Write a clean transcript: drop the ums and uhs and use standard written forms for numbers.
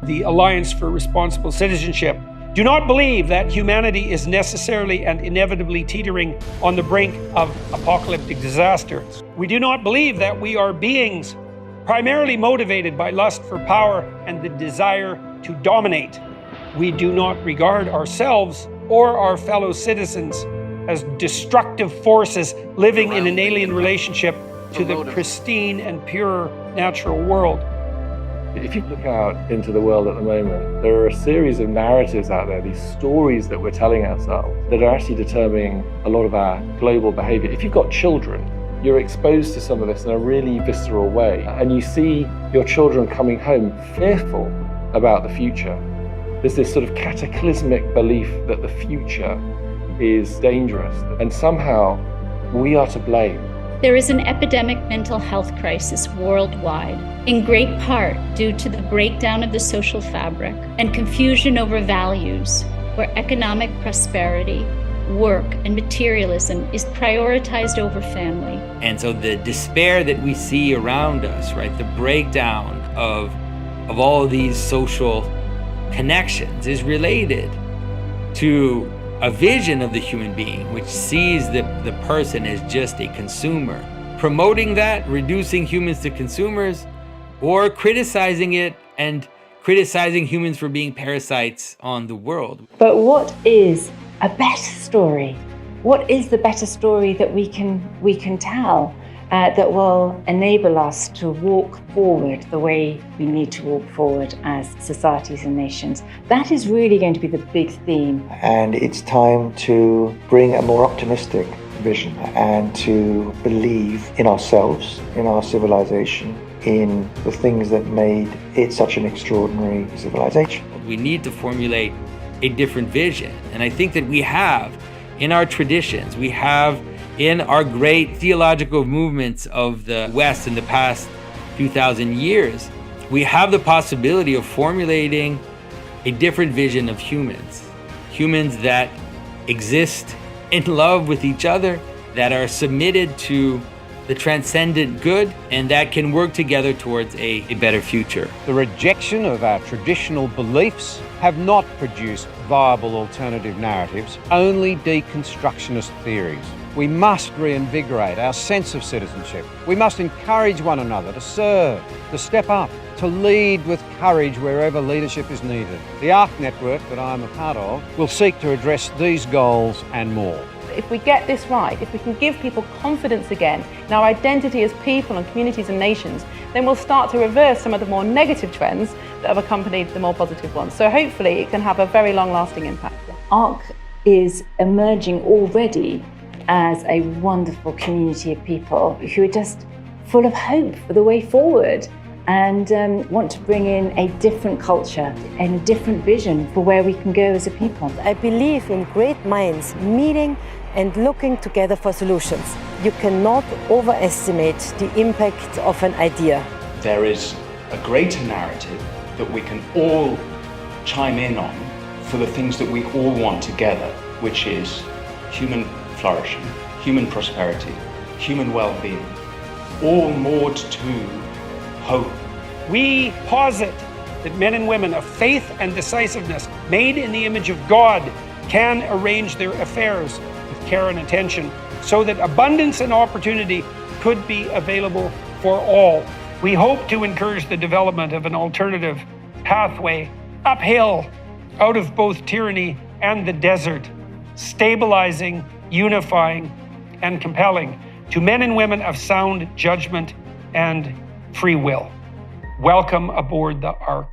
the Alliance for Responsible Citizenship, do not believe that humanity is necessarily and inevitably teetering on the brink of apocalyptic disaster. We do not believe that we are beings primarily motivated by lust for power and the desire to dominate. We do not regard ourselves or our fellow citizens as destructive forces living in an alien relationship to the pristine and pure natural world. If you look out into the world at the moment, there are a series of narratives out there, these stories that we're telling ourselves that are actually determining a lot of our global behavior. If you've got children, you're exposed to some of this in a really visceral way, and you see your children coming home fearful about the future. There's this sort of cataclysmic belief that the future is dangerous, and somehow we are to blame. There is an epidemic mental health crisis worldwide, in great part due to the breakdown of the social fabric and confusion over values, where economic prosperity, work, and materialism is prioritized over family. And so the despair that we see around us, right, the breakdown of all of these social connections is related to a vision of the human being which sees the person as just a consumer. Promoting that, reducing humans to consumers, or criticizing it and criticizing humans for being parasites on the world. But what is a better story? What is the better story that we can tell that will enable us to walk forward the way we need to walk forward as societies and nations? That is really going to be the big theme. And it's time to bring a more optimistic vision and to believe in ourselves, in our civilization, in the things that made it such an extraordinary civilization. We need to formulate a different vision. And I think that we have in our traditions, we have in our great theological movements of the West in the past few thousand years, we have the possibility of formulating a different vision of humans. Humans that exist in love with each other, that are submitted to the transcendent good, and that can work together towards a better future. The rejection of our traditional beliefs have not produced viable alternative narratives, only deconstructionist theories. We must reinvigorate our sense of citizenship. We must encourage one another to serve, to step up, to lead with courage wherever leadership is needed. The ARC network that I am a part of will seek to address these goals and more. If we get this right, if we can give people confidence again in our identity as people and communities and nations, then we'll start to reverse some of the more negative trends that have accompanied the more positive ones. So hopefully it can have a very long-lasting impact. ARC is emerging already as a wonderful community of people who are just full of hope for the way forward and want to bring in a different culture and a different vision for where we can go as a people. I believe in great minds meeting and looking together for solutions. You cannot overestimate the impact of an idea. There is a greater narrative that we can all chime in on for the things that we all want together, which is human flourishing, human prosperity, human well-being, all moored to hope. We posit that men and women of faith and decisiveness, made in the image of God, can arrange their affairs with care and attention so that abundance and opportunity could be available for all. We hope to encourage the development of an alternative pathway uphill out of both tyranny and the desert, stabilizing, unifying, and compelling to men and women of sound judgment and free will. Welcome aboard the ARC.